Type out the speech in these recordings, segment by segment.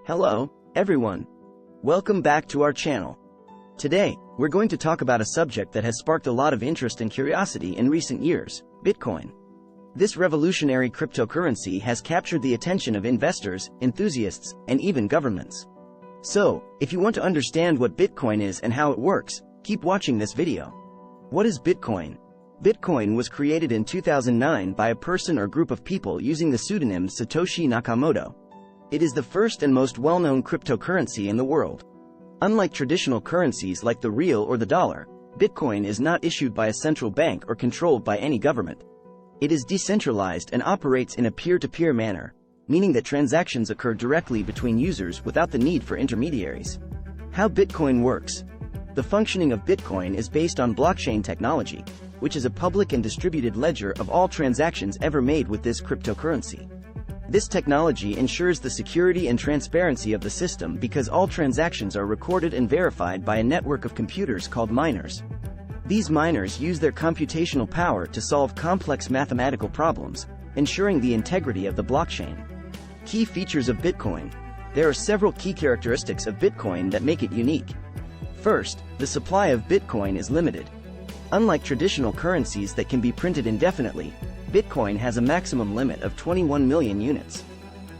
Hello, everyone. Welcome back to our channel. Today, we're going to talk about a subject that has sparked a lot of interest and curiosity in recent years, Bitcoin. This revolutionary cryptocurrency has captured the attention of investors, enthusiasts, and even governments. So, if you want to understand what Bitcoin is and how it works, keep watching this video. What is Bitcoin? Bitcoin was created in 2009 by a person or group of people using the pseudonym Satoshi Nakamoto. It is the first and most well-known cryptocurrency in the world. Unlike traditional currencies like the real or the dollar, Bitcoin is not issued by a central bank or controlled by any government. It is decentralized and operates in a peer-to-peer manner, meaning that transactions occur directly between users without the need for intermediaries. How Bitcoin works. The functioning of Bitcoin is based on blockchain technology, which is a public and distributed ledger of all transactions ever made with this cryptocurrency. This technology ensures the security and transparency of the system because all transactions are recorded and verified by a network of computers called miners. These miners use their computational power to solve complex mathematical problems, ensuring the integrity of the blockchain. Key features of Bitcoin. There are several key characteristics of Bitcoin that make it unique. First, the supply of Bitcoin is limited. Unlike traditional currencies that can be printed indefinitely, Bitcoin has a maximum limit of 21 million units.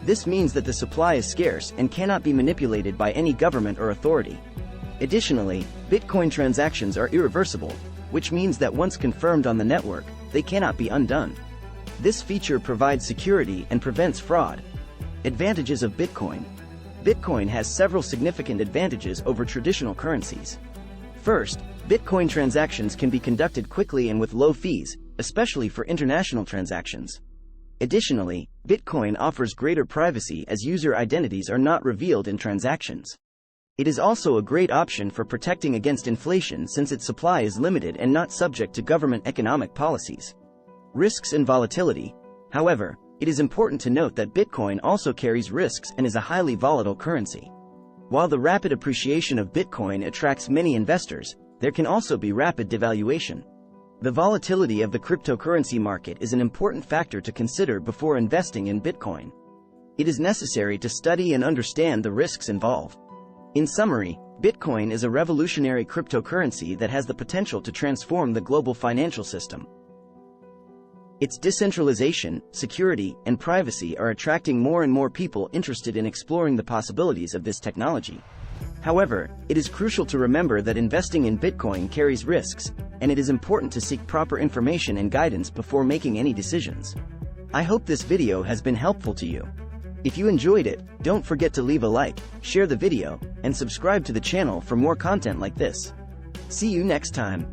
This means that the supply is scarce and cannot be manipulated by any government or authority. Additionally, Bitcoin transactions are irreversible, which means that once confirmed on the network, they cannot be undone. This feature provides security and prevents fraud. Advantages of Bitcoin. Bitcoin has several significant advantages over traditional currencies. First, Bitcoin transactions can be conducted quickly and with low fees, especially for international transactions. Additionally, Bitcoin offers greater privacy as user identities are not revealed in transactions. It is also a great option for protecting against inflation since its supply is limited and not subject to government economic policies. Risks and volatility. However, it is important to note that Bitcoin also carries risks and is a highly volatile currency. While the rapid appreciation of Bitcoin attracts many investors, there can also be rapid devaluation. The volatility of the cryptocurrency market is an important factor to consider before investing in Bitcoin. It is necessary to study and understand the risks involved. In summary, Bitcoin is a revolutionary cryptocurrency that has the potential to transform the global financial system. Its decentralization, security, and privacy are attracting more and more people interested in exploring the possibilities of this technology. However, it is crucial to remember that investing in Bitcoin carries risks, and it is important to seek proper information and guidance before making any decisions. I hope this video has been helpful to you. If you enjoyed it, don't forget to leave a like, share the video, and subscribe to the channel for more content like this. See you next time.